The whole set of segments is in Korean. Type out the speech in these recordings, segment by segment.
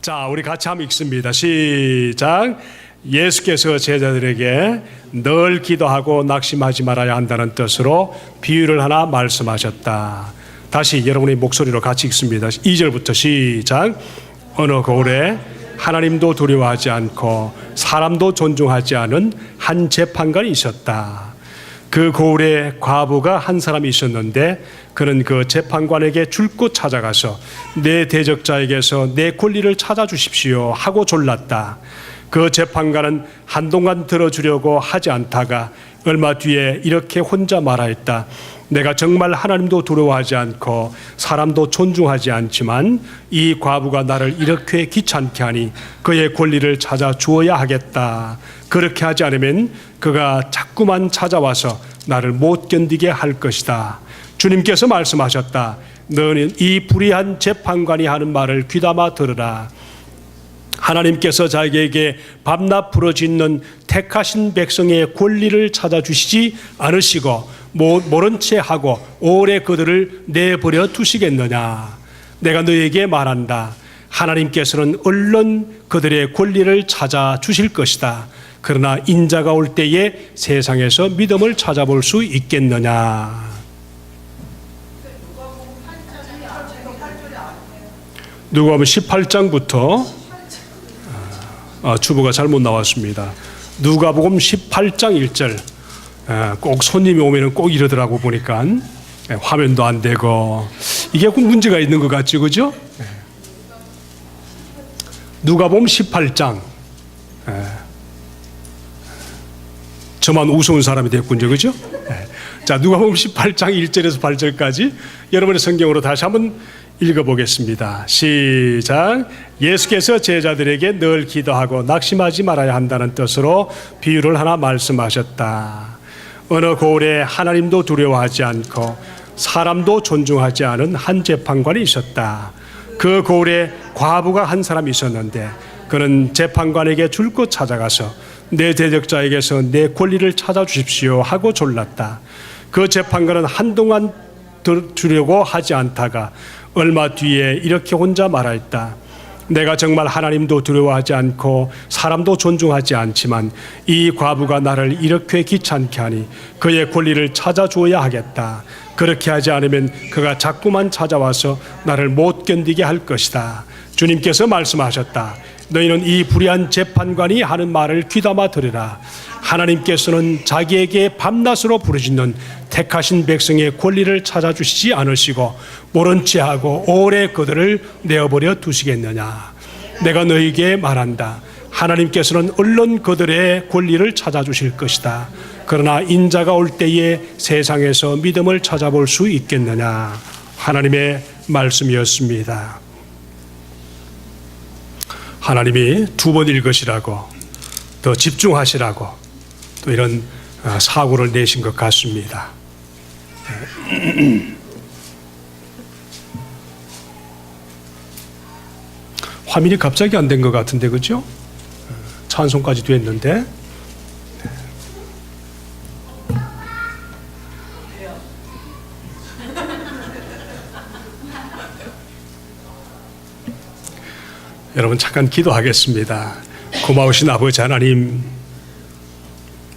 자, 우리 같이 한번 읽습니다. 시작. 예수께서 제자들에게 늘 기도하고 낙심하지 말아야 한다는 뜻으로 비유를 하나 말씀하셨다. 다시 여러분의 목소리로 같이 읽습니다. 2절부터 시작. 어느 고을에 하나님도 두려워하지 않고 사람도 존중하지 않은 한 재판관이 있었다. 그 고을에 과부가 한 사람이 있었는데 그는 그 재판관에게 줄곧 찾아가서 내 대적자에게서 내 권리를 찾아주십시오 하고 졸랐다. 그 재판관은 한동안 들어주려고 하지 않다가 얼마 뒤에 이렇게 혼자 말하였다. 내가 정말 하나님도 두려워하지 않고 사람도 존중하지 않지만 이 과부가 나를 이렇게 귀찮게 하니 그의 권리를 찾아 주어야 하겠다. 그렇게 하지 않으면 그가 자꾸만 찾아와서 나를 못 견디게 할 것이다. 주님께서 말씀하셨다. 너는 이 불의한 재판관이 하는 말을 귀담아 들으라. 하나님께서 자기에게 밤낮 부르짖는 택하신 백성의 권리를 찾아주시지 않으시고 모른 채 하고 오래 그들을 내버려 두시겠느냐. 내가 너에게 말한다. 하나님께서는 얼른 그들의 권리를 찾아주실 것이다. 그러나 인자가 올 때에 세상에서 믿음을 찾아볼 수 있겠느냐. 누가복음 18장부터 주보가 잘못 나왔습니다. 누가복음 18장 1절. 꼭 손님이 오면은 꼭 이러더라고 보니까 화면도 안 되고 이게 꼭 문제가 있는 것 같죠, 그죠? 누가복음 18장. 저만 우스운 사람이 됐군요, 그죠? 자, 누가복음 18장 1절에서 8절까지 여러분의 성경으로 다시 한번 읽어보겠습니다. 시작. 예수께서 제자들에게 늘 기도하고 낙심하지 말아야 한다는 뜻으로 비유를 하나 말씀하셨다. 어느 고을에 하나님도 두려워하지 않고 사람도 존중하지 않은 한 재판관이 있었다. 그 고을에 과부가 한 사람이 있었는데 그는 재판관에게 줄곧 찾아가서 내 대적자에게서 내 권리를 찾아주십시오 하고 졸랐다. 그 재판관은 한동안 주려고 하지 않다가 얼마 뒤에 이렇게 혼자 말하였다. 내가 정말 하나님도 두려워하지 않고 사람도 존중하지 않지만 이 과부가 나를 이렇게 귀찮게 하니 그의 권리를 찾아주어야 하겠다. 그렇게 하지 않으면 그가 자꾸만 찾아와서 나를 못 견디게 할 것이다. 주님께서 말씀하셨다. 너희는 이 불의한 재판관이 하는 말을 귀담아 들으라. 하나님께서는 자기에게 밤낮으로 부르짖는 택하신 백성의 권리를 찾아주시지 않으시고 모른 채 하고 오래 그들을 내어버려 두시겠느냐. 내가 너희에게 말한다. 하나님께서는 얼른 그들의 권리를 찾아주실 것이다. 그러나 인자가 올 때에 세상에서 믿음을 찾아볼 수 있겠느냐. 하나님의 말씀이었습니다. 하나님이 두 번 읽으시라고 더 집중하시라고 또 이런 사고를 내신 것 같습니다. 화면이 갑자기 안 된 것 같은데, 그죠? 찬송까지 됐는데. 여러분 잠깐 기도하겠습니다. 고마우신 아버지 하나님,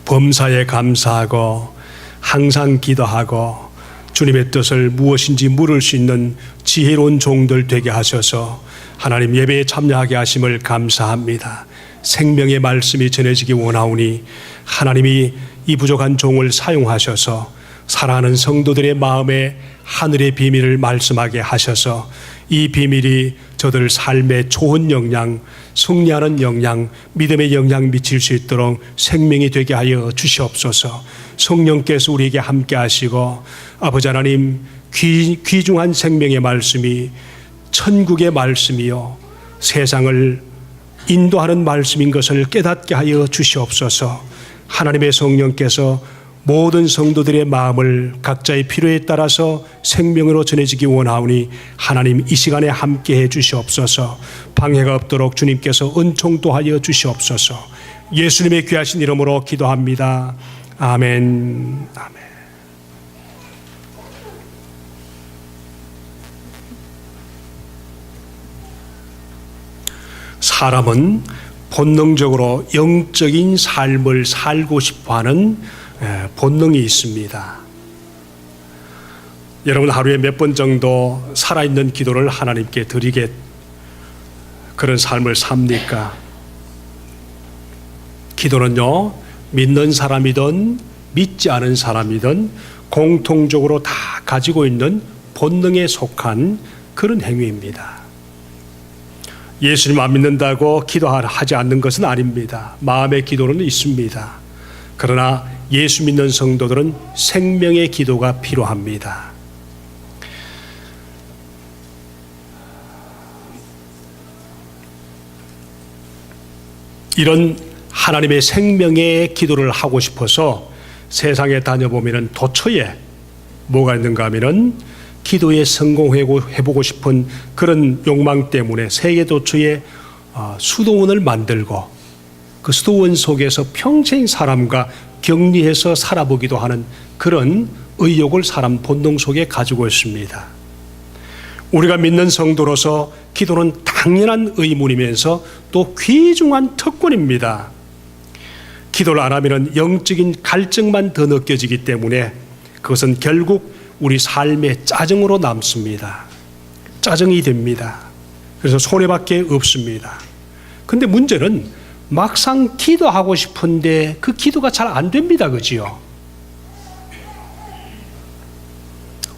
범사에 감사하고 항상 기도하고 주님의 뜻을 무엇인지 물을 수 있는 지혜로운 종들 되게 하셔서 하나님 예배에 참여하게 하심을 감사합니다. 생명의 말씀이 전해지기 원하오니 하나님이 이 부족한 종을 사용하셔서 사랑하는 성도들의 마음에 하늘의 비밀을 말씀하게 하셔서 이 비밀이 저들 삶의 좋은 영향, 승리하는 영향, 믿음의 영향 미칠 수 있도록 생명이 되게 하여 주시옵소서. 성령께서 우리에게 함께 하시고 아버지 하나님 귀중한 생명의 말씀이 천국의 말씀이요 세상을 인도하는 말씀인 것을 깨닫게 하여 주시옵소서. 하나님의 성령께서 모든 성도들의 마음을 각자의 필요에 따라서 생명으로 전해지기 원하오니 하나님 이 시간에 함께해 주시옵소서. 방해가 없도록 주님께서 은총도 하여 주시옵소서. 예수님의 귀하신 이름으로 기도합니다. 아멘. 아멘. 사람은 본능적으로 영적인 삶을 살고 싶어하는 본능이 있습니다. 여러분 하루에 몇 번 정도 살아있는 기도를 하나님께 드리게 그런 삶을 삽니까? 기도는요, 믿는 사람이든 믿지 않은 사람이든 공통적으로 다 가지고 있는 본능에 속한 그런 행위입니다. 예수님 안 믿는다고 기도하지 않는 것은 아닙니다. 마음의 기도는 있습니다. 그러나 예수 믿는 성도들은 생명의 기도가 필요합니다. 이런 하나님의 생명의 기도를 하고 싶어서 세상에 다녀보면 도처에 뭐가 있는가 하면은 기도에 성공해보고 싶은 그런 욕망 때문에 세계 도처에 수도원을 만들고 그 수도원 속에서 평생 사람과 격리해서 살아보기도 하는 그런 의욕을 사람 본능 속에 가지고 있습니다. 우리가 믿는 성도로서 기도는 당연한 의무이면서 또 귀중한 특권입니다. 기도를 안 하면 영적인 갈증만 더 느껴지기 때문에 그것은 결국 우리 삶의 짜증으로 남습니다. 짜증이 됩니다. 그래서 손해밖에 없습니다. 근데 문제는 막상 기도하고 싶은데 그 기도가 잘 안 됩니다. 그지요?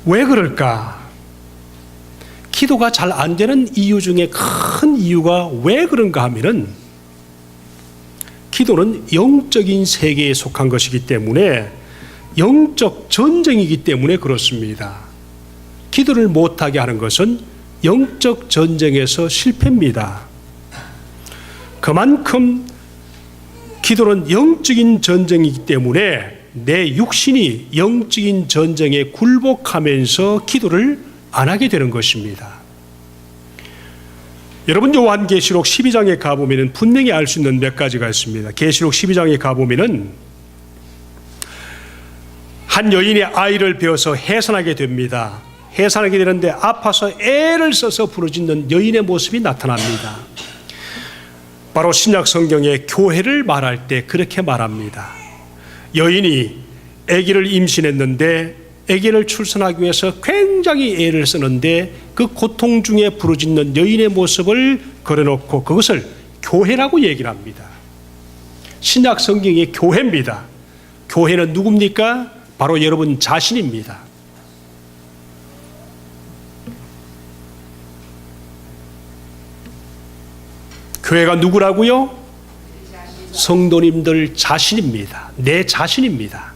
왜 그럴까? 기도가 잘 안 되는 이유 중에 큰 이유가 왜 그런가 하면은 기도는 영적인 세계에 속한 것이기 때문에 영적 전쟁이기 때문에 그렇습니다. 기도를 못하게 하는 것은 영적 전쟁에서 실패입니다. 그만큼 기도는 영적인 전쟁이기 때문에 내 육신이 영적인 전쟁에 굴복하면서 기도를 안 하게 되는 것입니다. 여러분 요한계시록 12장에 가보면 분명히 알 수 있는 몇 가지가 있습니다. 계시록 12장에 가보면 한 여인이 아이를 베어서 해산하게 됩니다. 해산하게 되는데 아파서 애를 써서 부르짖는 여인의 모습이 나타납니다. 바로 신약 성경의 교회를 말할 때 그렇게 말합니다. 여인이 아기를 임신했는데 아기를 출산하기 위해서 굉장히 애를 쓰는데 그 고통 중에 부르짖는 여인의 모습을 그려놓고 그것을 교회라고 얘기를 합니다. 신약 성경이 교회입니다. 교회는 누굽니까? 바로 여러분 자신입니다. 교회가 누구라고요? 성도님들 자신입니다. 내 자신입니다.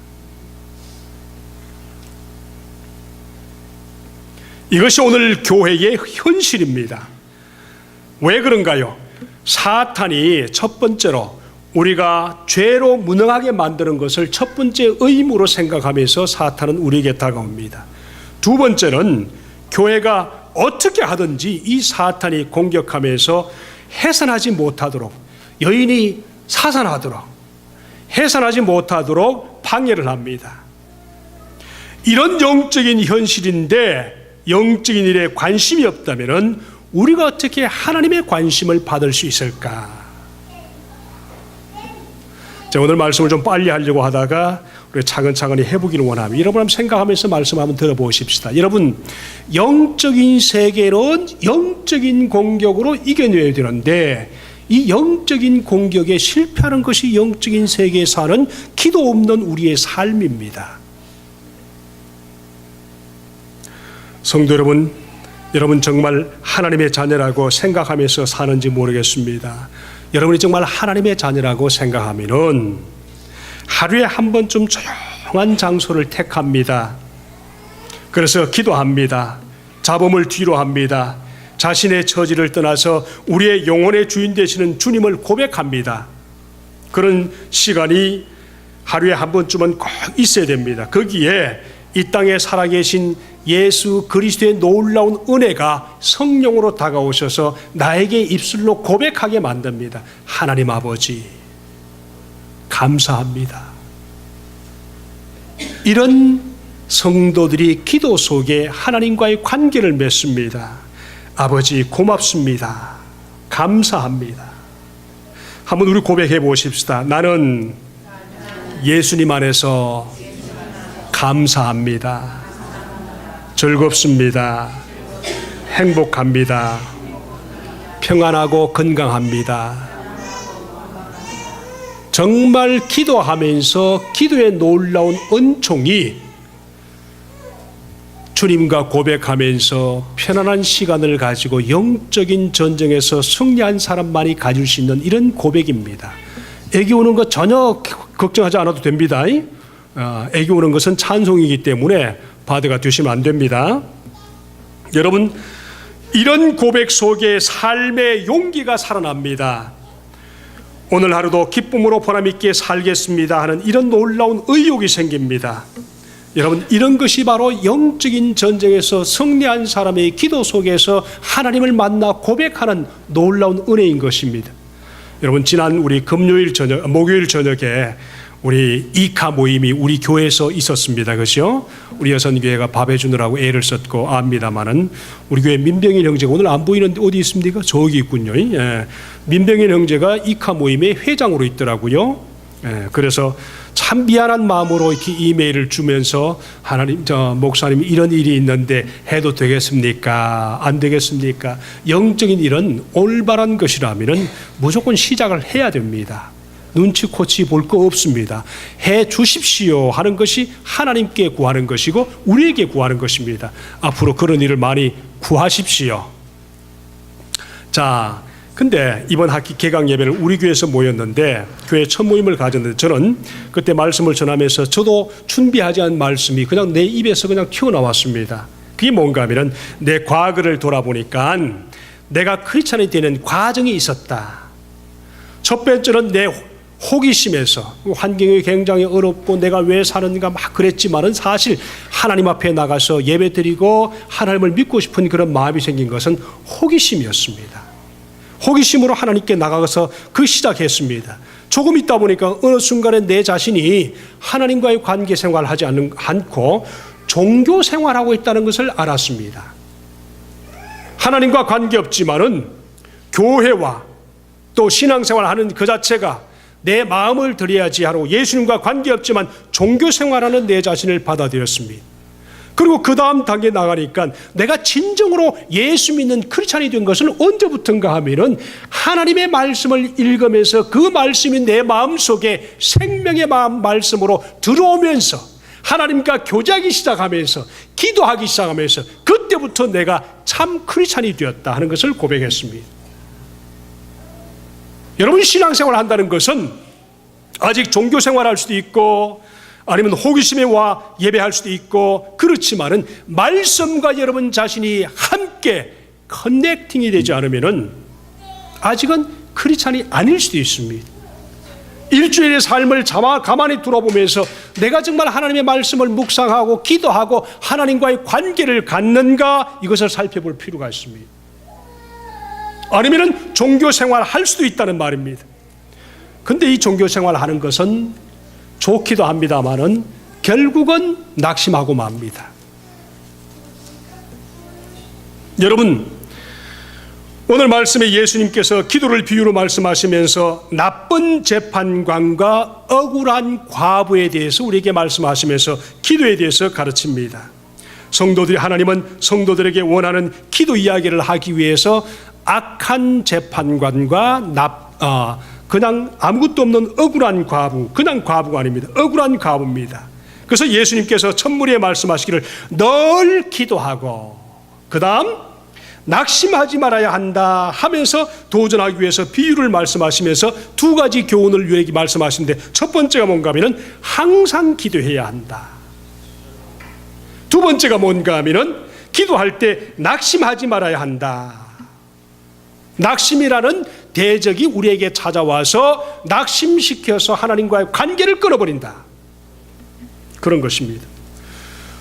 이것이 오늘 교회의 현실입니다. 왜 그런가요? 사탄이 첫 번째로 우리가 죄로 무능하게 만드는 것을 첫 번째 의무로 생각하면서 사탄은 우리에게 다가옵니다. 두 번째는 교회가 어떻게 하든지 이 사탄이 공격하면서 해산하지 못하도록, 여인이 사산하도록, 해산하지 못하도록 방해를 합니다. 이런 영적인 현실인데 영적인 일에 관심이 없다면 우리가 어떻게 하나님의 관심을 받을 수 있을까? 제가 오늘 말씀을 좀 빨리 하려고 하다가 우리 차근차근히 해보기를 원합니다. 여러분 한번 생각하면서 말씀 한번 들어보십시다. 여러분, 영적인 세계는 영적인 공격으로 이겨내야 되는데 이 영적인 공격에 실패하는 것이 영적인 세계에 사는 기도 없는 우리의 삶입니다. 성도 여러분, 여러분 정말 하나님의 자녀라고 생각하면서 사는지 모르겠습니다. 여러분이 정말 하나님의 자녀라고 생각하면은 하루에 한 번쯤 조용한 장소를 택합니다. 그래서 기도합니다. 잡음을 뒤로 합니다. 자신의 처지를 떠나서 우리의 영혼의 주인 되시는 주님을 고백합니다. 그런 시간이 하루에 한 번쯤은 꼭 있어야 됩니다. 거기에 이 땅에 살아계신 예수 그리스도의 놀라운 은혜가 성령으로 다가오셔서 나에게 입술로 고백하게 만듭니다. 하나님 아버지, 감사합니다. 이런 성도들이 기도 속에 하나님과의 관계를 맺습니다. 아버지 고맙습니다. 감사합니다. 한번 우리 고백해 보십시다. 나는 예수님 안에서 감사합니다. 즐겁습니다. 행복합니다. 평안하고 건강합니다. 정말 기도하면서 기도의 놀라운 은총이 주님과 고백하면서 편안한 시간을 가지고 영적인 전쟁에서 승리한 사람만이 가질 수 있는 이런 고백입니다. 애기 오는 것 전혀 걱정하지 않아도 됩니다. 애기 오는 것은 찬송이기 때문에 바드가 되시면 안 됩니다. 여러분, 이런 고백 속에 삶의 용기가 살아납니다. 오늘 하루도 기쁨으로 보람있게 살겠습니다 하는 이런 놀라운 의욕이 생깁니다. 여러분, 이런 것이 바로 영적인 전쟁에서 승리한 사람의 기도 속에서 하나님을 만나 고백하는 놀라운 은혜인 것입니다. 여러분, 지난 우리 목요일 저녁에 우리 이카 모임이 우리 교회에서 있었습니다. 그렇죠? 우리 여선교회가 밥 해주느라고 애를 썼고 압니다마는 우리 교회 민병인 형제가 오늘 안 보이는데 어디 있습니까? 저기 있군요. 예. 민병인 형제가 이카 모임의 회장으로 있더라고요. 예. 그래서 참 미안한 마음으로 이렇게 이메일을 주면서 하나님, 목사님이 이런 일이 있는데 해도 되겠습니까? 안 되겠습니까? 영적인 일은 올바른 것이라면 무조건 시작을 해야 됩니다. 눈치코치 볼 거 없습니다. 해 주십시오 하는 것이 하나님께 구하는 것이고 우리에게 구하는 것입니다. 앞으로 그런 일을 많이 구하십시오. 자, 근데 이번 학기 개강 예배를 우리 교회에서 모였는데 교회 첫 모임을 가졌는데 저는 그때 말씀을 전하면서 저도 준비하지 않은 말씀이 그냥 내 입에서 그냥 튀어나왔습니다. 그게 뭔가 하면 내 과거를 돌아보니까 내가 크리스찬이 되는 과정이 있었다. 첫 번째는 내 호기심에서 환경이 굉장히 어렵고 내가 왜 사는가 막 그랬지만은 사실 하나님 앞에 나가서 예배 드리고 하나님을 믿고 싶은 그런 마음이 생긴 것은 호기심이었습니다. 호기심으로 하나님께 나가서 그 시작했습니다. 조금 있다 보니까 어느 순간에 내 자신이 하나님과의 관계 생활을 하지 않고 종교 생활하고 있다는 것을 알았습니다. 하나님과 관계없지만은 교회와 또 신앙생활을 하는 그 자체가 내 마음을 드려야지 하고 예수님과 관계없지만 종교 생활하는 내 자신을 받아들였습니다. 그리고 그 다음 단계 나가니까 내가 진정으로 예수 믿는 크리스찬이 된 것은 언제부턴가 하면은 하나님의 말씀을 읽으면서 그 말씀이 내 마음속에 생명의 말씀으로 들어오면서 하나님과 교제하기 시작하면서 기도하기 시작하면서 그때부터 내가 참 크리스찬이 되었다 하는 것을 고백했습니다. 여러분, 신앙생활을 한다는 것은 아직 종교생활할 수도 있고 아니면 호기심에 와 예배할 수도 있고 그렇지만은 말씀과 여러분 자신이 함께 커넥팅이 되지 않으면은 아직은 크리스찬이 아닐 수도 있습니다. 일주일의 삶을 가만히 돌아보면서 내가 정말 하나님의 말씀을 묵상하고 기도하고 하나님과의 관계를 갖는가 이것을 살펴볼 필요가 있습니다. 아니면은 종교 생활 할 수도 있다는 말입니다. 근데 이 종교 생활 하는 것은 좋기도 합니다만은 결국은 낙심하고 맙니다. 여러분, 오늘 말씀에 예수님께서 기도를 비유로 말씀하시면서 나쁜 재판관과 억울한 과부에 대해서 우리에게 말씀하시면서 기도에 대해서 가르칩니다. 하나님은 성도들에게 원하는 기도 이야기를 하기 위해서 악한 재판관과 그냥 아무것도 없는 억울한 과부, 그냥 과부가 아닙니다. 억울한 과부입니다. 그래서 예수님께서 첫무리에 말씀하시기를 늘 기도하고 그 다음 낙심하지 말아야 한다 하면서 도전하기 위해서 비유를 말씀하시면서 두 가지 교훈을 우리에게 말씀하시는데 첫 번째가 뭔가 하면은 항상 기도해야 한다. 두 번째가 뭔가 하면은 기도할 때 낙심하지 말아야 한다. 낙심이라는 대적이 우리에게 찾아와서 낙심시켜서 하나님과의 관계를 끊어버린다. 그런 것입니다.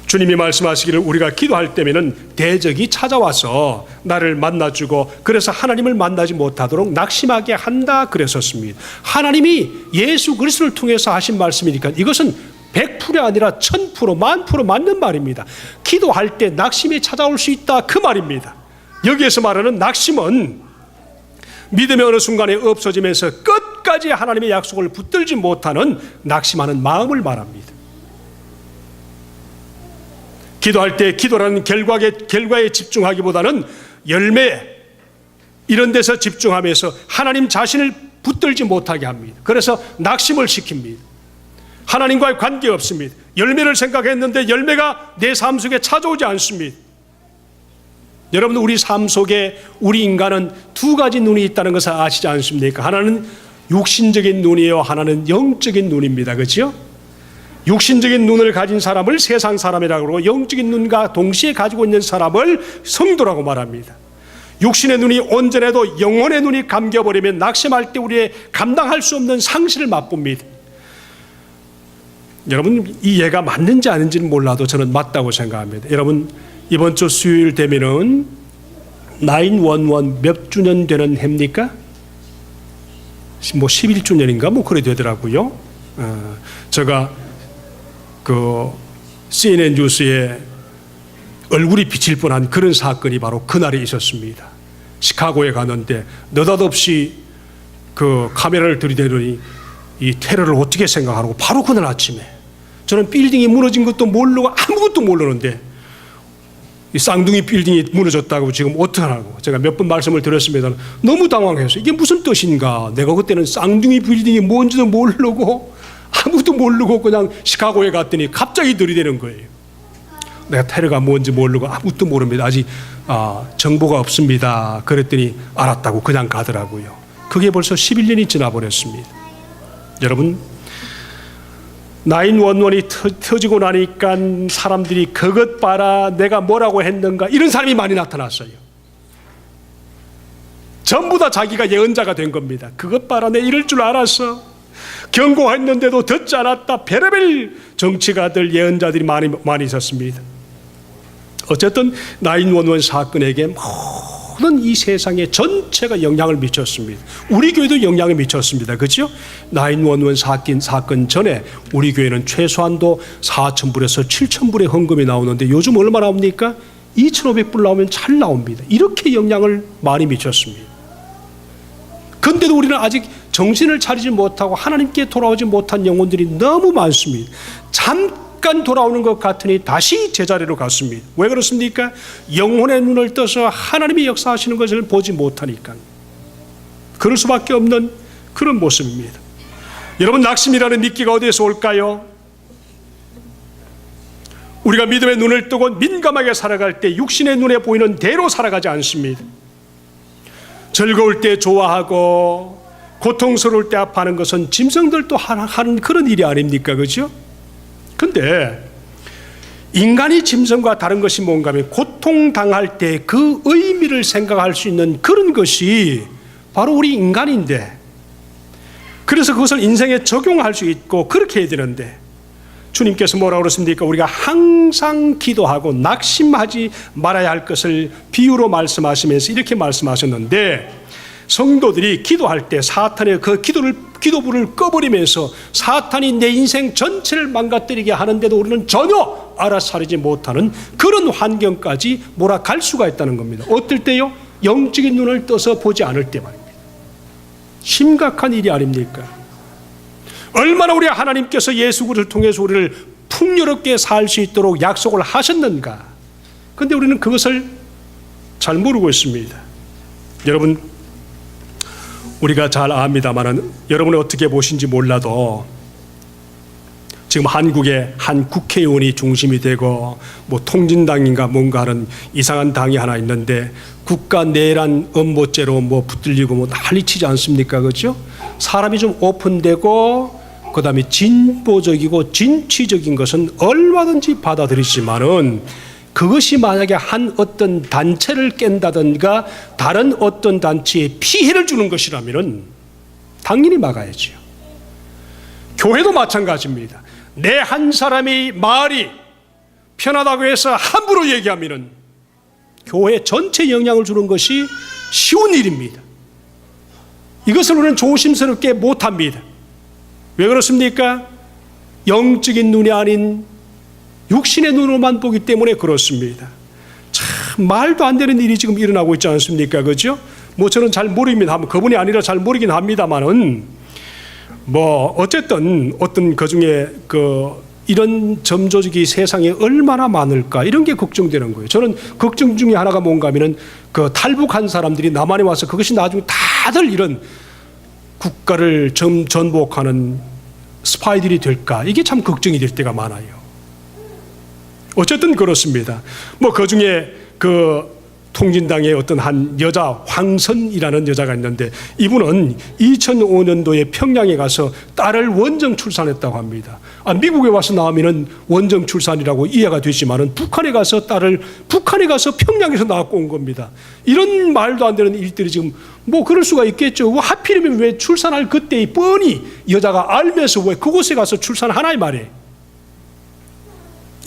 주님이 말씀하시기를 우리가 기도할 때면은 대적이 찾아와서 나를 만나주고 그래서 하나님을 만나지 못하도록 낙심하게 한다 그랬었습니다. 하나님이 예수 그리스도를 통해서 하신 말씀이니까 이것은 100% 아니라 1000%, 10,000% 맞는 말입니다. 기도할 때 낙심이 찾아올 수 있다 그 말입니다. 여기에서 말하는 낙심은 믿음의 어느 순간에 없어지면서 끝까지 하나님의 약속을 붙들지 못하는 낙심하는 마음을 말합니다. 기도할 때 기도라는 결과에 집중하기보다는 열매 이런 데서 집중하면서 하나님 자신을 붙들지 못하게 합니다. 그래서 낙심을 시킵니다. 하나님과의 관계 없습니다. 열매를 생각했는데 열매가 내 삶 속에 찾아오지 않습니다. 여러분, 우리 삶 속에 우리 인간은 두 가지 눈이 있다는 것을 아시지 않습니까? 하나는 육신적인 눈이요, 하나는 영적인 눈입니다. 그렇죠? 육신적인 눈을 가진 사람을 세상 사람이라고 그러고 영적인 눈과 동시에 가지고 있는 사람을 성도라고 말합니다. 육신의 눈이 온전해도 영혼의 눈이 감겨버리면 낙심할 때 우리의 감당할 수 없는 상실을 맛봅니다. 여러분, 이 예가 맞는지 아닌지는 몰라도 저는 맞다고 생각합니다. 여러분, 이번 주 수요일 되면은 911 몇 주년 되는 해입니까? 뭐 11주년인가 뭐 그래 되더라고요. 제가 그 CNN 뉴스에 얼굴이 비칠 뻔한 그런 사건이 바로 그날에 있었습니다. 시카고에 갔는데 느닷없이 그 카메라를 들이대더니 이 테러를 어떻게 생각하고 바로 그날 아침에 저는 빌딩이 무너진 것도 모르고 아무것도 모르는데 이 쌍둥이 빌딩이 무너졌다고 지금 어떡하라고 제가 몇 번 말씀을 드렸습니다. 너무 당황해서 이게 무슨 뜻인가. 내가 그때는 쌍둥이 빌딩이 뭔지도 모르고 아무도 모르고 그냥 시카고에 갔더니 갑자기 들이대는 거예요. 내가 테러가 뭔지 모르고 아무것도 모릅니다. 아직 정보가 없습니다. 그랬더니 알았다고 그냥 가더라고요. 그게 벌써 11년이 지나버렸습니다. 여러분, 911이 터지고 나니까 사람들이 그것 봐라 내가 뭐라고 했는가 이런 사람이 많이 나타났어요. 전부 다 자기가 예언자가 된 겁니다. 그것 봐라 내 이럴 줄 알았어. 경고했는데도 듣지 않았다. 별의별 정치가들 예언자들이 많이 있었습니다. 어쨌든 911 사건에게 모든 이 세상의 전체가 영향을 미쳤습니다. 우리 교회도 영향을 미쳤습니다. 그렇죠? 911 사건 전에 우리 교회는 최소한도 4,000불에서 7,000불의 헌금이 나오는데 요즘 얼마 나옵니까? 2,500불 나오면 잘 나옵니다. 이렇게 영향을 많이 미쳤습니다. 그런데도 우리는 아직 정신을 차리지 못하고 하나님께 돌아오지 못한 영혼들이 너무 많습니다. 잠깐 돌아오는 것 같으니 다시 제자리로 갔습니다. 왜 그렇습니까? 영혼의 눈을 떠서 하나님이 역사하시는 것을 보지 못하니까. 그럴 수밖에 없는 그런 모습입니다. 여러분, 낙심이라는 미끼가 어디에서 올까요? 우리가 믿음의 눈을 뜨고 민감하게 살아갈 때 육신의 눈에 보이는 대로 살아가지 않습니다. 즐거울 때 좋아하고 고통스러울 때 아파하는 것은 짐승들도 하는 그런 일이 아닙니까? 그렇죠? 근데 인간이 짐승과 다른 것이 뭔가 하면 고통당할 때 그 의미를 생각할 수 있는 그런 것이 바로 우리 인간인데, 그래서 그것을 인생에 적용할 수 있고 그렇게 해야 되는데 주님께서 뭐라고 그러십니까? 우리가 항상 기도하고 낙심하지 말아야 할 것을 비유로 말씀하시면서 이렇게 말씀하셨는데, 성도들이 기도할 때 사탄의 그 기도불을 꺼버리면서 사탄이 내 인생 전체를 망가뜨리게 하는데도 우리는 전혀 알아차리지 못하는 그런 환경까지 몰아갈 수가 있다는 겁니다. 어떨 때요? 영적인 눈을 떠서 보지 않을 때 말입니다. 심각한 일이 아닙니까? 얼마나 우리 하나님께서 예수 그리스도를 통해서 우리를 풍요롭게 살 수 있도록 약속을 하셨는가. 그런데 우리는 그것을 잘 모르고 있습니다. 여러분, 우리가 잘 압니다만 여러분이 어떻게 보신지 몰라도 지금 한국의 한 국회의원이 중심이 되고 뭐 통진당인가 뭔가 하는 이상한 당이 하나 있는데 국가 내란 음모죄로 뭐 붙들리고 뭐 난리치지 않습니까? 그렇죠? 사람이 좀 오픈되고 그다음에 진보적이고 진취적인 것은 얼마든지 받아들이지만은 그것이 만약에 한 어떤 단체를 깬다든가 다른 어떤 단체에 피해를 주는 것이라면은 당연히 막아야죠. 교회도 마찬가지입니다. 내 한 사람의 말이 편하다고 해서 함부로 얘기하면은 교회 전체 영향을 주는 것이 쉬운 일입니다. 이것을 우리는 조심스럽게 못합니다. 왜 그렇습니까? 영적인 눈이 아닌 육신의 눈으로만 보기 때문에 그렇습니다. 참 말도 안 되는 일이 지금 일어나고 있지 않습니까? 그죠? 뭐 저는 잘 모릅니다. 그분이 아니라 잘 모르긴 합니다만은 어쨌든 어떤 그 중에 이런 점조직이 세상에 얼마나 많을까 이런 게 걱정되는 거예요. 저는 걱정 중에 하나가 뭔가 하면은 탈북한 사람들이 남한에 와서 그것이 나중에 다들 이런 국가를 전복하는 스파이들이 될까, 이게 참 걱정이 될 때가 많아요. 어쨌든 그렇습니다. 그 중에 통진당의 어떤 한 여자, 황선이라는 여자가 있는데, 이분은 2005년도에 평양에 가서 딸을 원정 출산했다고 합니다. 미국에 와서 나오면은 원정 출산이라고 이해가 되지만은 북한에 가서 평양에서 낳고 온 겁니다. 이런 말도 안 되는 일들이 지금 그럴 수가 있겠죠. 하필이면 왜 출산할 그때 뻔히 여자가 알면서 왜 그곳에 가서 출산하나 이 말이에요.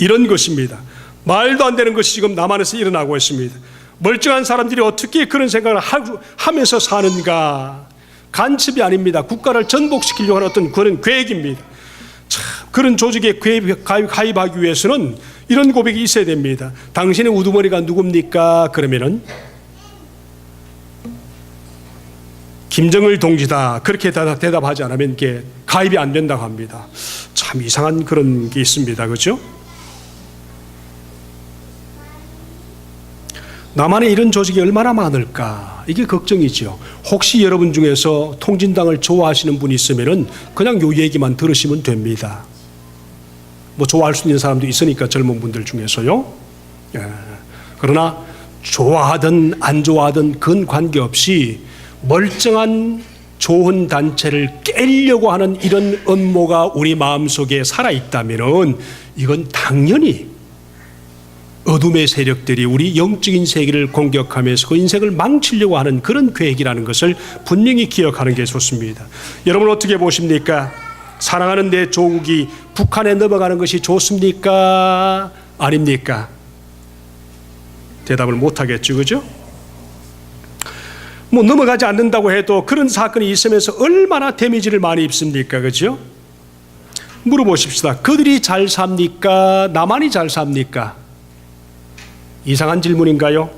이런 것입니다. 말도 안 되는 것이 지금 남한에서 일어나고 있습니다. 멀쩡한 사람들이 어떻게 그런 생각을 하면서 사는가? 간첩이 아닙니다. 국가를 전복시키려고 하는 어떤 그런 계획입니다. 그런 조직에 가입하기 위해서는 이런 고백이 있어야 됩니다. 당신의 우두머리가 누굽니까? 그러면은 김정일 동지다, 그렇게 대답하지 않으면 이게 가입이 안 된다고 합니다. 참 이상한 그런 게 있습니다. 그렇죠? 남한에 이런 조직이 얼마나 많을까, 이게 걱정이죠. 혹시 여러분 중에서 통진당을 좋아하시는 분이 있으면은 그냥 요 얘기만 들으시면 됩니다. 좋아할 수 있는 사람도 있으니까, 젊은 분들 중에서요. 그러나 좋아하든 안 좋아하든 그건 관계없이 멀쩡한 좋은 단체를 깨려고 하는 이런 음모가 우리 마음속에 살아있다면은 이건 당연히 어둠의 세력들이 우리 영적인 세계를 공격하면서 그 인생을 망치려고 하는 그런 계획이라는 것을 분명히 기억하는 게 좋습니다. 여러분 어떻게 보십니까? 사랑하는 내 조국이 북한에 넘어가는 것이 좋습니까? 아닙니까? 대답을 못하겠죠, 그죠? 넘어가지 않는다고 해도 그런 사건이 있으면서 얼마나 데미지를 많이 입습니까, 그죠? 물어보십시다. 그들이 잘 삽니까? 남한이 잘 삽니까? 이상한 질문인가요?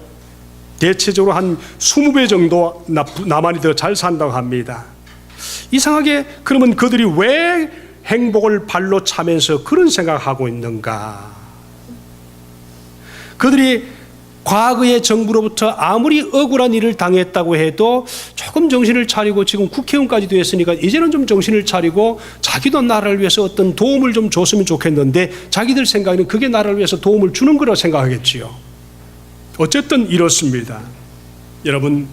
대체적으로 한 20배 정도 남한이 더 잘 산다고 합니다. 이상하게 그러면 그들이 왜 행복을 발로 차면서 그런 생각하고 있는가? 그들이 과거의 정부로부터 아무리 억울한 일을 당했다고 해도 조금 정신을 차리고 지금 국회의원까지 됐으니까 이제는 좀 정신을 차리고 자기도 나라를 위해서 어떤 도움을 좀 줬으면 좋겠는데 자기들 생각에는 그게 나라를 위해서 도움을 주는 거라고 생각하겠지요. 어쨌든 이렇습니다. 여러분,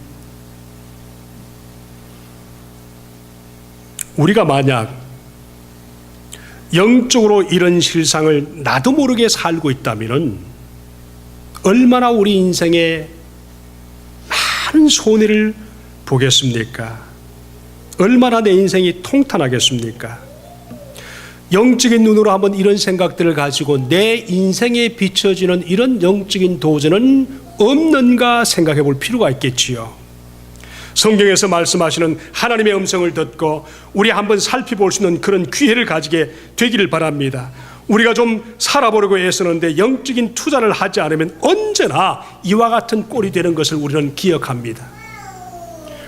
우리가 만약 영적으로 이런 실상을 나도 모르게 살고 있다면 얼마나 우리 인생에 많은 손해를 보겠습니까? 얼마나 내 인생이 통탄하겠습니까? 영적인 눈으로 한번 이런 생각들을 가지고 내 인생에 비춰지는 이런 영적인 도전은 없는가 생각해 볼 필요가 있겠지요. 성경에서 말씀하시는 하나님의 음성을 듣고 우리 한번 살펴볼 수 있는 그런 기회를 가지게 되기를 바랍니다. 우리가 좀 살아보려고 애쓰는데 영적인 투자를 하지 않으면 언제나 이와 같은 꼴이 되는 것을 우리는 기억합니다.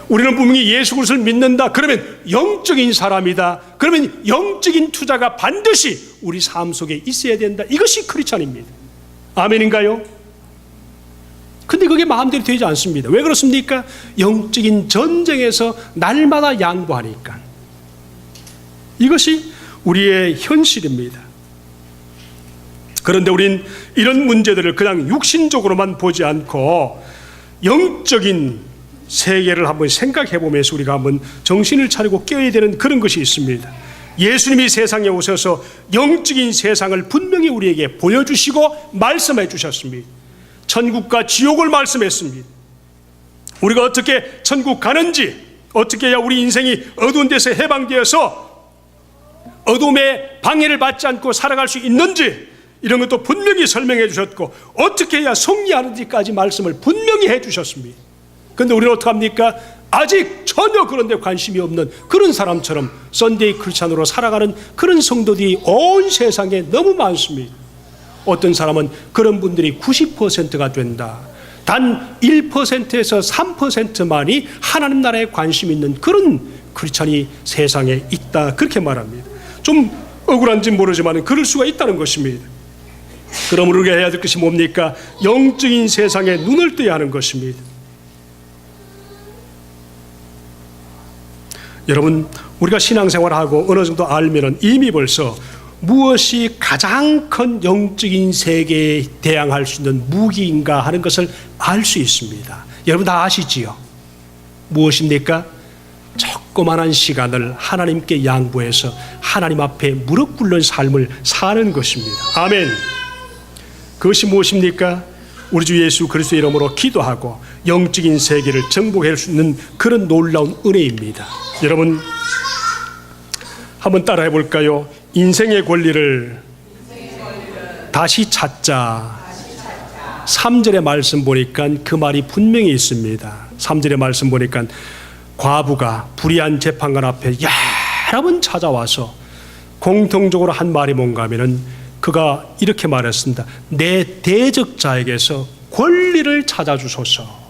우리는 분명히 예수 그리스도를 믿는다, 그러면 영적인 사람이다, 그러면 영적인 투자가 반드시 우리 삶 속에 있어야 된다. 이것이 크리스찬입니다. 아멘인가요? 근데 그게 마음대로 되지 않습니다. 왜 그렇습니까? 영적인 전쟁에서 날마다 양보하니까. 이것이 우리의 현실입니다. 그런데 우린 이런 문제들을 그냥 육신적으로만 보지 않고 영적인 세계를 한번 생각해 보면서 우리가 한번 정신을 차리고 깨어야 되는 그런 것이 있습니다. 예수님이 세상에 오셔서 영적인 세상을 분명히 우리에게 보여주시고 말씀해 주셨습니다. 천국과 지옥을 말씀했습니다. 우리가 어떻게 천국 가는지, 어떻게 해야 우리 인생이 어두운 데서 해방되어서 어둠의 방해를 받지 않고 살아갈 수 있는지, 이런 것도 분명히 설명해 주셨고, 어떻게 해야 승리하는지까지 말씀을 분명히 해 주셨습니다. 그런데 우리는 어떡합니까? 아직 전혀 그런 데 관심이 없는 그런 사람처럼 썬데이 크리스찬으로 살아가는 그런 성도들이 온 세상에 너무 많습니다. 어떤 사람은 그런 분들이 90%가 된다, 단 1%에서 3%만이 하나님 나라에 관심 있는 그런 크리스찬이 세상에 있다, 그렇게 말합니다. 좀 억울한지 모르지만 그럴 수가 있다는 것입니다. 그러므로 우리가 해야 될 것이 뭡니까? 영적인 세상에 눈을 떠야 하는 것입니다. 여러분, 우리가 신앙생활하고 어느 정도 알면은 이미 벌써 무엇이 가장 큰 영적인 세계에 대항할 수 있는 무기인가 하는 것을 알 수 있습니다. 여러분 다 아시지요? 무엇입니까? 조그만한 시간을 하나님께 양보해서 하나님 앞에 무릎 꿇는 삶을 사는 것입니다. 아멘. 그것이 무엇입니까? 우리 주 예수 그리스도의 이름으로 기도하고 영적인 세계를 정복할 수 있는 그런 놀라운 은혜입니다. 여러분 한번 따라해 볼까요? 인생의 권리를 다시 찾자. 3절의 말씀 보니까 그 말이 분명히 있습니다. 3절의 말씀 보니까 과부가 불의한 재판관 앞에 여러 번 찾아와서 공통적으로 한 말이 뭔가 하면은 그가 이렇게 말했습니다. 내 대적자에게서 권리를 찾아주소서.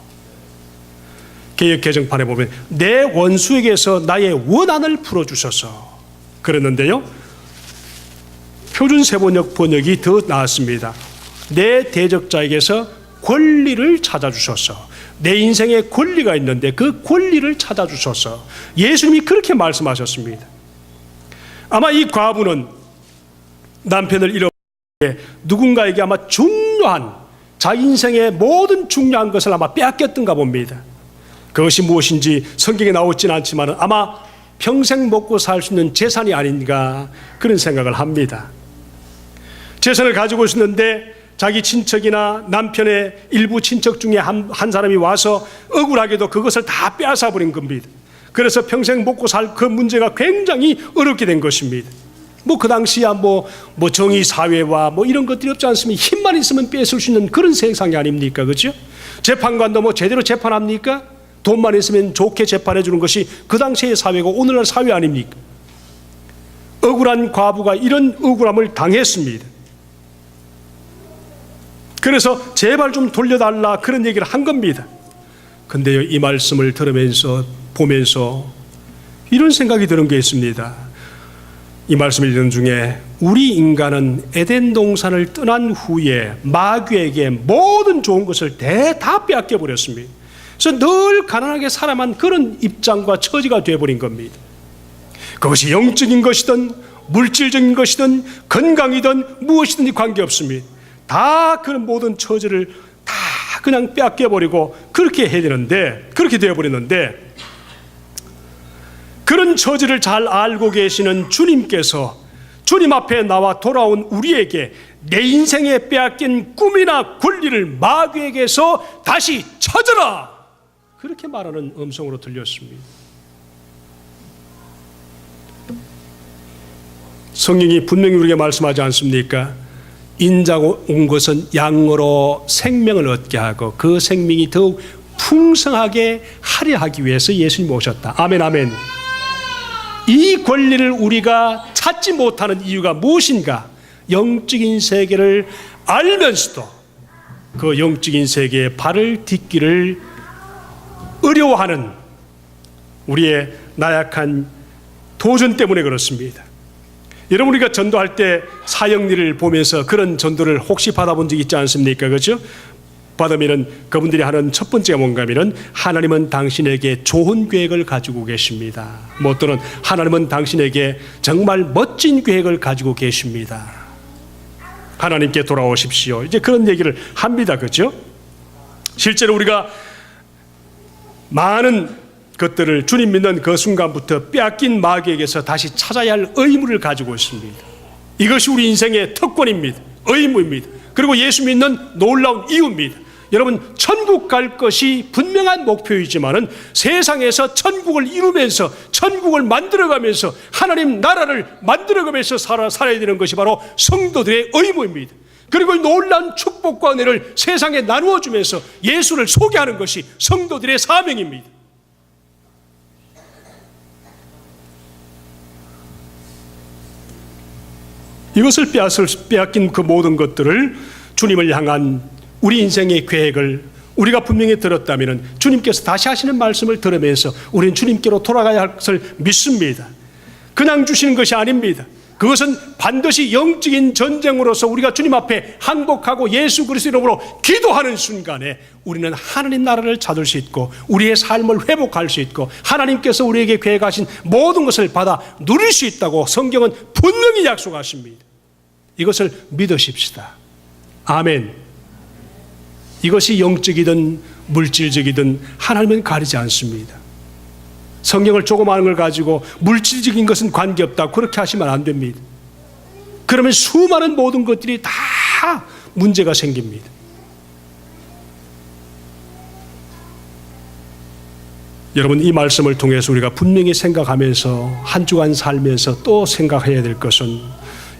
개역 개정판에 보면 내 원수에게서 나의 원한을 풀어주소서 그랬는데요, 표준 세번역 번역이 더 나았습니다. 내 대적자에게서 권리를 찾아주소서. 내 인생에 권리가 있는데 그 권리를 찾아주소서. 예수님이 그렇게 말씀하셨습니다. 아마 이 과부는 남편을 잃어버린 누군가에게 아마 중요한 자기 인생의 모든 중요한 것을 아마 빼앗겼던가 봅니다. 그것이 무엇인지 성경에 나오지는 않지만 아마 평생 먹고 살 수 있는 재산이 아닌가 그런 생각을 합니다. 재산을 가지고 있었는데 자기 친척이나 남편의 일부 친척 중에 한 사람이 와서 억울하게도 그것을 다 빼앗아 버린 겁니다. 그래서 평생 먹고 살 그 문제가 굉장히 어렵게 된 것입니다. 그 당시야 정의 사회와 이런 것들이 없지 않습니까? 힘만 있으면 뺏을 수 있는 그런 세상이 아닙니까? 그렇죠? 재판관도 제대로 재판합니까? 돈만 있으면 좋게 재판해 주는 것이 그 당시의 사회고 오늘날 사회 아닙니까? 억울한 과부가 이런 억울함을 당했습니다. 그래서 제발 좀 돌려달라 그런 얘기를 한 겁니다. 근데요, 이 말씀을 들으면서 보면서 이런 생각이 드는 게 있습니다. 이 말씀을 읽는 중에 우리 인간은 에덴 동산을 떠난 후에 마귀에게 모든 좋은 것을 다 빼앗겨 버렸습니다. 그래서 늘 가난하게 살아만 그런 입장과 처지가 되어버린 겁니다. 그것이 영적인 것이든 물질적인 것이든 건강이든 무엇이든지 관계없습니다. 다 그런 모든 처지를 다 그냥 빼앗겨버리고 그렇게 해야 되는데, 그렇게 되어버렸는데, 그런 처지를 잘 알고 계시는 주님께서 주님 앞에 나와 돌아온 우리에게 내 인생에 빼앗긴 꿈이나 권리를 마귀에게서 다시 찾아라, 그렇게 말하는 음성으로 들렸습니다. 성경이 분명히 우리에게 말씀하지 않습니까? 인자가 온 것은 양으로 생명을 얻게 하고 그 생명이 더욱 풍성하게 하려 하기 위해서 예수님이 오셨다. 아멘, 아멘. 이 권리를 우리가 찾지 못하는 이유가 무엇인가? 영적인 세계를 알면서도 그 영적인 세계에 발을 딛기를 어려워하는 우리의 나약한 도전 때문에 그렇습니다. 여러분, 우리가 전도할 때 사역일을 보면서 그런 전도를 혹시 받아본 적 있지 않습니까? 그렇죠? 받으면은 그분들이 하는 첫 번째가 뭔가 하면은 하나님은 당신에게 좋은 계획을 가지고 계십니다. 또는 하나님은 당신에게 정말 멋진 계획을 가지고 계십니다. 하나님께 돌아오십시오. 이제 그런 얘기를 합니다. 그렇죠? 실제로 우리가 많은 것들을 주님 믿는 그 순간부터 빼앗긴 마귀에게서 다시 찾아야 할 의무를 가지고 있습니다. 이것이 우리 인생의 특권입니다. 의무입니다. 그리고 예수 믿는 놀라운 이유입니다. 여러분, 천국 갈 것이 분명한 목표이지만은 세상에서 천국을 이루면서 천국을 만들어가면서 하나님 나라를 만들어가면서 살아야 되는 것이 바로 성도들의 의무입니다. 그리고 놀라운 축복과 은혜를 세상에 나누어 주면서 예수를 소개하는 것이 성도들의 사명입니다. 이것을 빼앗긴 그 모든 것들을 주님을 향한 우리 인생의 계획을 우리가 분명히 들었다면 주님께서 다시 하시는 말씀을 들으면서 우리는 주님께로 돌아가야 할 것을 믿습니다. 그냥 주시는 것이 아닙니다. 그것은 반드시 영적인 전쟁으로서 우리가 주님 앞에 항복하고 예수 그리스도 이름으로 기도하는 순간에 우리는 하나님 나라를 찾을 수 있고 우리의 삶을 회복할 수 있고 하나님께서 우리에게 계획하신 모든 것을 받아 누릴 수 있다고 성경은 분명히 약속하십니다. 이것을 믿으십시다. 아멘. 이것이 영적이든 물질적이든 하나님은 가리지 않습니다. 성경을 조금 아는 걸 가지고 물질적인 것은 관계없다 그렇게 하시면 안 됩니다. 그러면 수많은 모든 것들이 다 문제가 생깁니다. 여러분, 이 말씀을 통해서 우리가 분명히 생각하면서 한 주간 살면서 또 생각해야 될 것은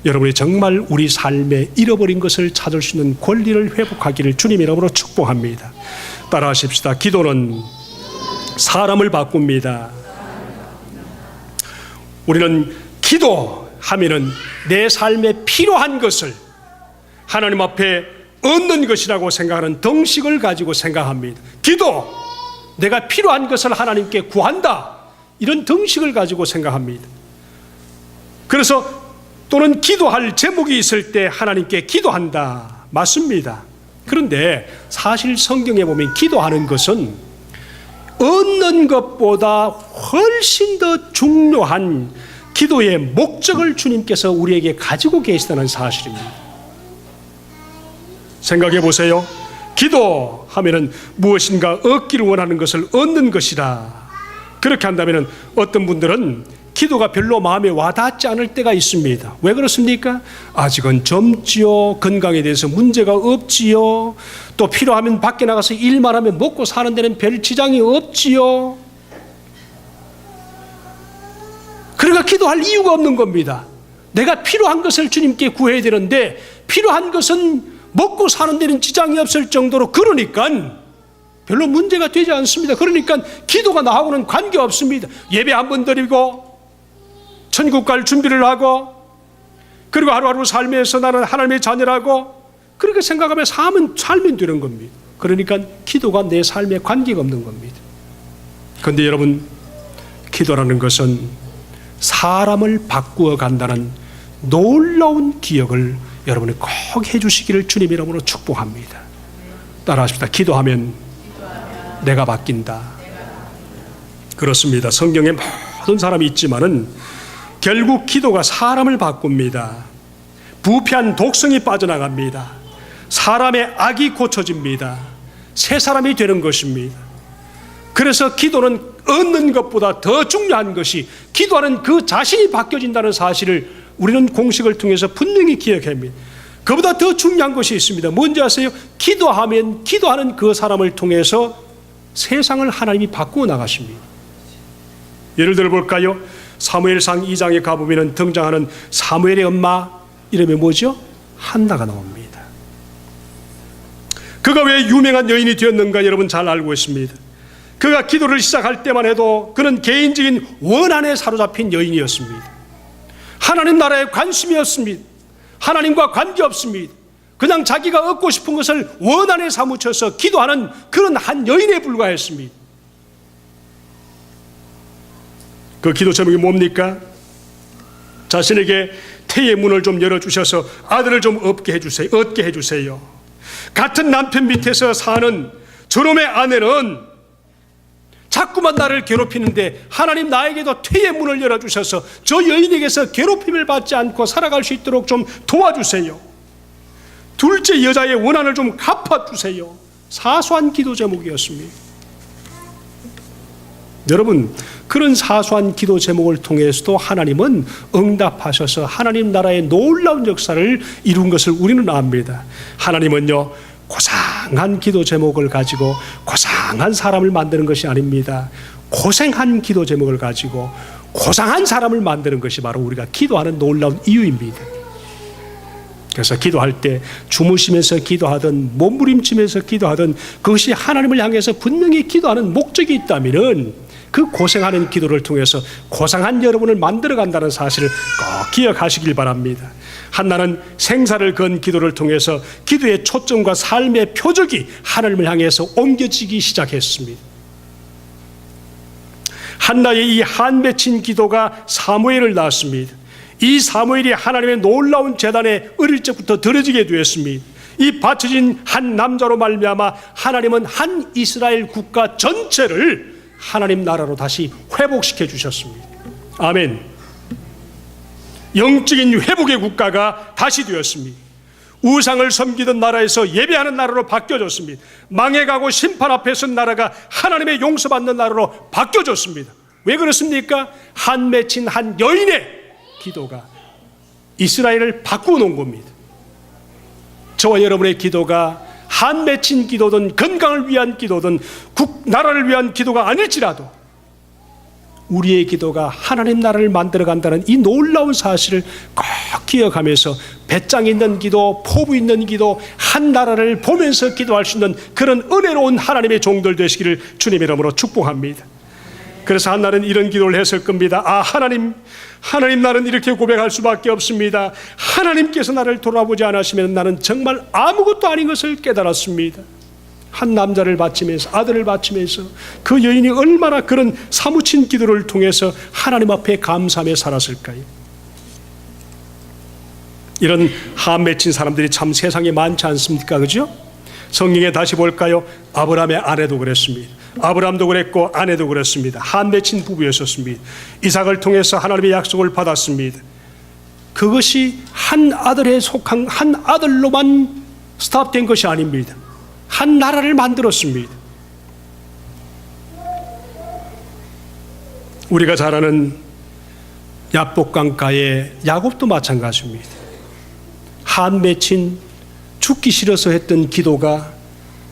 여러분이 정말 우리 삶에 잃어버린 것을 찾을 수 있는 권리를 회복하기를 주님 이름으로 축복합니다. 따라하십시다. 기도는 사람을 바꿉니다. 우리는 기도하면은 내 삶에 필요한 것을 하나님 앞에 얻는 것이라고 생각하는 덩식을 가지고 생각합니다. 기도, 내가 필요한 것을 하나님께 구한다, 이런 덩식을 가지고 생각합니다. 그래서 또는 기도할 제목이 있을 때 하나님께 기도한다, 맞습니다. 그런데 사실 성경에 보면 기도하는 것은 얻는 것보다 훨씬 더 중요한 기도의 목적을 주님께서 우리에게 가지고 계시다는 사실입니다. 생각해 보세요. 기도하면은 무엇인가 얻기를 원하는 것을 얻는 것이라. 그렇게 한다면은 어떤 분들은 기도가 별로 마음에 와닿지 않을 때가 있습니다. 왜 그렇습니까? 아직은 젊지요. 건강에 대해서 문제가 없지요. 또 필요하면 밖에 나가서 일만 하면 먹고 사는 데는 별 지장이 없지요. 그러니까 기도할 이유가 없는 겁니다. 내가 필요한 것을 주님께 구해야 되는데 필요한 것은 먹고 사는 데는 지장이 없을 정도로 그러니까 별로 문제가 되지 않습니다. 그러니까 기도가 나하고는 관계없습니다. 예배 한번 드리고 천국 갈 준비를 하고 그리고 하루하루 삶에서 나는 하나님의 자녀라고 그렇게 생각하면 살면 되는 겁니다. 그러니까 기도가 내 삶에 관계가 없는 겁니다. 그런데 여러분, 기도라는 것은 사람을 바꾸어 간다는 놀라운 기억을 여러분이 꼭 해주시기를 주님 이름으로 축복합니다. 따라하십시다. 기도하면 내가 바뀐다. 그렇습니다. 성경에 모든 사람이 있지만은 결국 기도가 사람을 바꿉니다. 부패한 독성이 빠져나갑니다. 사람의 악이 고쳐집니다. 새 사람이 되는 것입니다. 그래서 기도는 얻는 것보다 더 중요한 것이 기도하는 그 자신이 바뀌어진다는 사실을 우리는 공식을 통해서 분명히 기억해야 합니다. 그보다 더 중요한 것이 있습니다. 뭔지 아세요? 기도하면 기도하는 그 사람을 통해서 세상을 하나님이 바꾸어 나가십니다. 예를 들어 볼까요? 사무엘상 2장에 가보면 등장하는 사무엘의 엄마 이름이 뭐죠? 한나가 나옵니다. 그가 왜 유명한 여인이 되었는가 여러분 잘 알고 있습니다. 그가 기도를 시작할 때만 해도 그는 개인적인 원한에 사로잡힌 여인이었습니다. 하나님 나라에 관심이 없습니다. 하나님과 관계없습니다. 그냥 자기가 얻고 싶은 것을 원한에 사무쳐서 기도하는 그런 한 여인에 불과했습니다. 그 기도 제목이 뭡니까? 자신에게 태의 문을 좀 열어주셔서 아들을 좀 얻게 해주세요. 같은 남편 밑에서 사는 저놈의 아내는 자꾸만 나를 괴롭히는데 하나님 나에게도 태의 문을 열어주셔서 저 여인에게서 괴롭힘을 받지 않고 살아갈 수 있도록 좀 도와주세요. 둘째 여자의 원한을 좀 갚아주세요. 사소한 기도 제목이었습니다. 여러분, 그런 사소한 기도 제목을 통해서도 하나님은 응답하셔서 하나님 나라의 놀라운 역사를 이룬 것을 우리는 압니다. 하나님은요, 고상한 기도 제목을 가지고 고상한 사람을 만드는 것이 아닙니다. 고생한 기도 제목을 가지고 고상한 사람을 만드는 것이 바로 우리가 기도하는 놀라운 이유입니다. 그래서 기도할 때 주무시면서 기도하든 몸부림치면서 기도하든 그것이 하나님을 향해서 분명히 기도하는 목적이 있다면 그 고생하는 기도를 통해서 고상한 여러분을 만들어 간다는 사실을 꼭 기억하시길 바랍니다. 한나는 생사를 건 기도를 통해서 기도의 초점과 삶의 표적이 하나님을 향해서 옮겨지기 시작했습니다. 한나의 이 한 맺힌 기도가 사무엘을 낳았습니다. 이 사무엘이 하나님의 놀라운 제단에 어릴 적부터 들어지게 되었습니다. 이 바쳐진 한 남자로 말미암아 하나님은 한 이스라엘 국가 전체를 하나님 나라로 다시 회복시켜 주셨습니다. 아멘. 영적인 회복의 국가가 다시 되었습니다. 우상을 섬기던 나라에서 예배하는 나라로 바뀌어졌습니다. 망해가고 심판 앞에 선 나라가 하나님의 용서받는 나라로 바뀌어졌습니다. 왜 그렇습니까? 한 맺힌 한 여인의 기도가 이스라엘을 바꾸어 놓은 겁니다. 저와 여러분의 기도가 한 맺힌 기도든 건강을 위한 기도든 나라를 위한 기도가 아닐지라도 우리의 기도가 하나님 나라를 만들어간다는 이 놀라운 사실을 꼭 기억하면서 배짱 있는 기도, 포부 있는 기도, 한 나라를 보면서 기도할 수 있는 그런 은혜로운 하나님의 종들 되시기를 주님의 이름으로 축복합니다. 그래서 한나는 이런 기도를 했을 겁니다. 하나님 나는 이렇게 고백할 수밖에 없습니다. 하나님께서 나를 돌아보지 않으시면 나는 정말 아무것도 아닌 것을 깨달았습니다. 한 남자를 바치면서, 아들을 바치면서 그 여인이 얼마나 그런 사무친 기도를 통해서 하나님 앞에 감사하며 살았을까요? 이런 한 맺힌 사람들이 참 세상에 많지 않습니까? 그죠? 성경에 다시 볼까요? 아브라함의 아내도 그랬습니다. 아브라함도 그랬고 아내도 그랬습니다. 한 맺힌 부부였었습니다. 이삭을 통해서 하나님의 약속을 받았습니다. 그것이 한 아들에 속한 한 아들로만 스탑된 것이 아닙니다. 한 나라를 만들었습니다. 우리가 잘 아는 야복강가의 야곱도 마찬가지입니다. 한 맺힌 죽기 싫어서 했던 기도가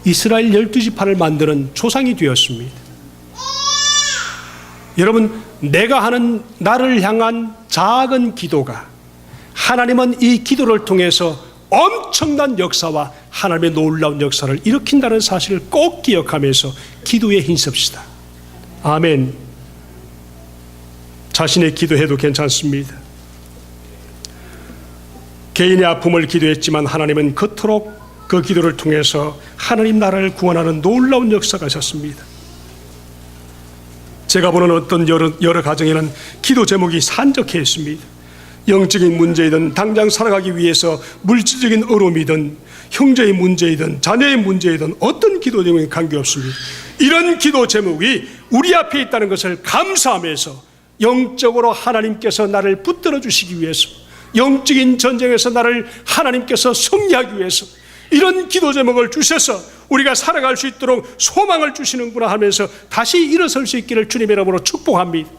이스라엘 12지파를 만드는 조상이 되었습니다. 여러분, 내가 하는 나를 향한 작은 기도가 하나님은 이 기도를 통해서 엄청난 역사와 하나님의 놀라운 역사를 일으킨다는 사실을 꼭 기억하면서 기도에 힘씁시다. 아멘. 자신의 기도해도 괜찮습니다. 개인의 아픔을 기도했지만 하나님은 그토록 그 기도를 통해서 하나님 나라를 구원하는 놀라운 역사가 있었습니다. 제가 보는 어떤 여러 가정에는 기도 제목이 산적해 있습니다. 영적인 문제이든 당장 살아가기 위해서 물질적인 어려움이든 형제의 문제이든 자녀의 문제이든 어떤 기도 제목이 관계없습니다. 이런 기도 제목이 우리 앞에 있다는 것을 감사하면서 영적으로 하나님께서 나를 붙들어 주시기 위해서, 영적인 전쟁에서 나를 하나님께서 승리하기 위해서 이런 기도 제목을 주셔서 우리가 살아갈 수 있도록 소망을 주시는구나 하면서 다시 일어설 수 있기를 주님의 이름으로 축복합니다.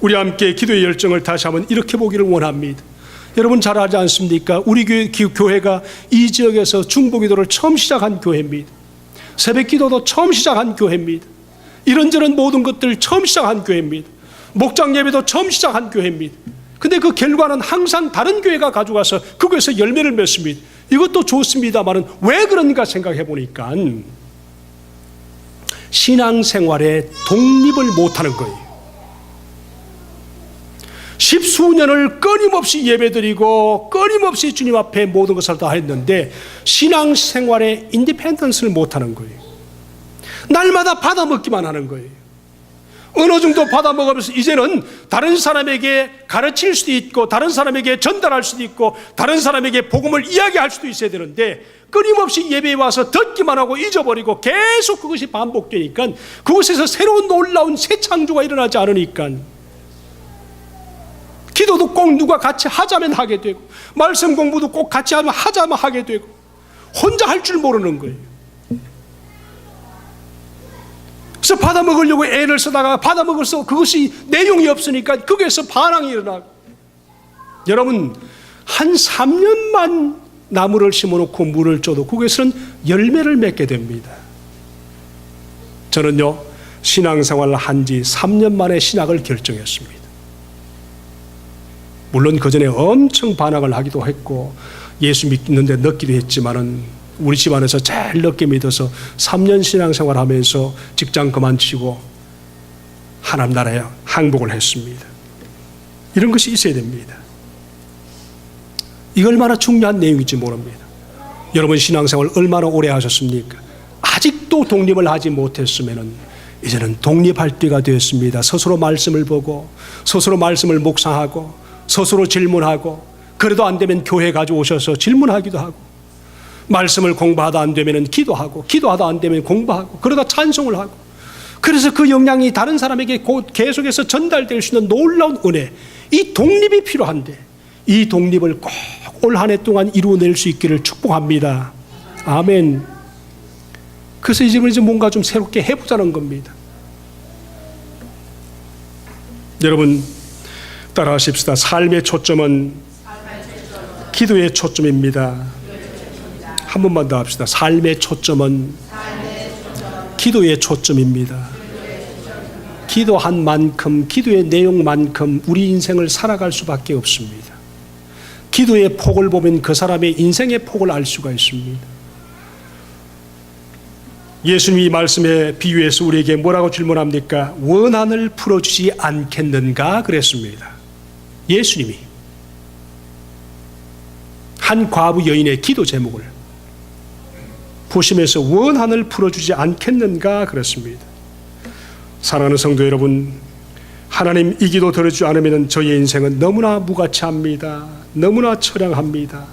우리 함께 기도의 열정을 다시 한번 이렇게 보기를 원합니다. 여러분 잘 알지 않습니까? 우리 교회가 이 지역에서 중보기도를 처음 시작한 교회입니다. 새벽기도도 처음 시작한 교회입니다. 이런저런 모든 것들 처음 시작한 교회입니다. 목장 예배도 처음 시작한 교회입니다. 근데 그 결과는 항상 다른 교회가 가져가서 그곳에서 열매를 맺습니다. 이것도 좋습니다만은 왜 그런가 생각해 보니까 신앙생활에 독립을 못하는 거예요. 십수년을 끊임없이 예배드리고 끊임없이 주님 앞에 모든 것을 다 했는데 신앙생활에 인디펜던스를 못하는 거예요. 날마다 받아먹기만 하는 거예요. 어느 정도 받아먹으면서 이제는 다른 사람에게 가르칠 수도 있고 다른 사람에게 전달할 수도 있고 다른 사람에게 복음을 이야기할 수도 있어야 되는데 끊임없이 예배에 와서 듣기만 하고 잊어버리고 계속 그것이 반복되니까 그곳에서 새로운 놀라운 새 창조가 일어나지 않으니까 기도도 꼭 누가 같이 하자면 하게 되고 말씀 공부도 꼭 같이 하자면 하게 되고 혼자 할 줄 모르는 거예요. 그래서 받아먹으려고 애를 쓰다가 받아먹어서 그것이 내용이 없으니까 거기에서 반항이 일어나고, 여러분 한 3년만 나무를 심어놓고 물을 줘도 거기에서는 열매를 맺게 됩니다. 저는요 신앙생활을 한 지 3년 만에 신학을 결정했습니다. 물론 그 전에 엄청 반항을 하기도 했고 예수 믿는데 늦기도 했지만은 우리 집안에서 제일 늦게 믿어서 3년 신앙생활 하면서 직장 그만치고 하나님 나라에 항복을 했습니다. 이런 것이 있어야 됩니다. 이거 얼마나 중요한 내용인지 모릅니다. 여러분 신앙생활 얼마나 오래 하셨습니까? 아직도 독립을 하지 못했으면 이제는 독립할 때가 되었습니다. 스스로 말씀을 보고 스스로 말씀을 묵상하고 스스로 질문하고, 그래도 안 되면 교회 가져오셔서 질문하기도 하고, 말씀을 공부하다 안 되면 기도하고, 기도하다 안 되면 공부하고, 그러다 찬송을 하고, 그래서 그 영향이 다른 사람에게 계속해서 전달될 수 있는 놀라운 은혜, 이 독립이 필요한데 이 독립을 꼭 올 한 해 동안 이루어낼 수 있기를 축복합니다. 아멘. 그래서 이제 뭔가 좀 새롭게 해보자는 겁니다. 여러분 따라하십시다. 삶의 초점은 기도의 초점입니다. 한 번만 더 합시다. 삶의 초점은 기도의 초점입니다. 기도한 만큼, 기도의 내용만큼 우리 인생을 살아갈 수밖에 없습니다. 기도의 폭을 보면 그 사람의 인생의 폭을 알 수가 있습니다. 예수님이 말씀에 비유해서 우리에게 뭐라고 질문합니까? 원한을 풀어주지 않겠는가 그랬습니다. 예수님이 한 과부 여인의 기도 제목을 보시면서 원한을 풀어주지 않겠는가 그랬습니다. 사랑하는 성도 여러분, 하나님 이 기도 들어주지 않으면 저희의 인생은 너무나 무가치합니다. 너무나 처량합니다.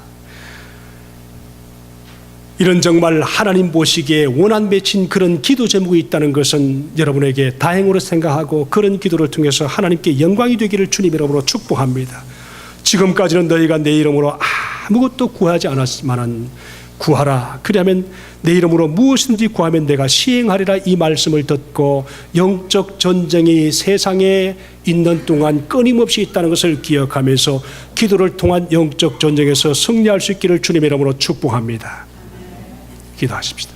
이런 정말 하나님 보시기에 원한 맺힌 그런 기도 제목이 있다는 것은 여러분에게 다행으로 생각하고, 그런 기도를 통해서 하나님께 영광이 되기를 주님 이름으로 축복합니다. 지금까지는 너희가 내 이름으로 아무것도 구하지 않았지만은 구하라. 그러면 내 이름으로 무엇인지 구하면 내가 시행하리라. 이 말씀을 듣고 영적 전쟁이 세상에 있는 동안 끊임없이 있다는 것을 기억하면서 기도를 통한 영적 전쟁에서 승리할 수 있기를 주님의 이름으로 축복합니다. 기도하십시다.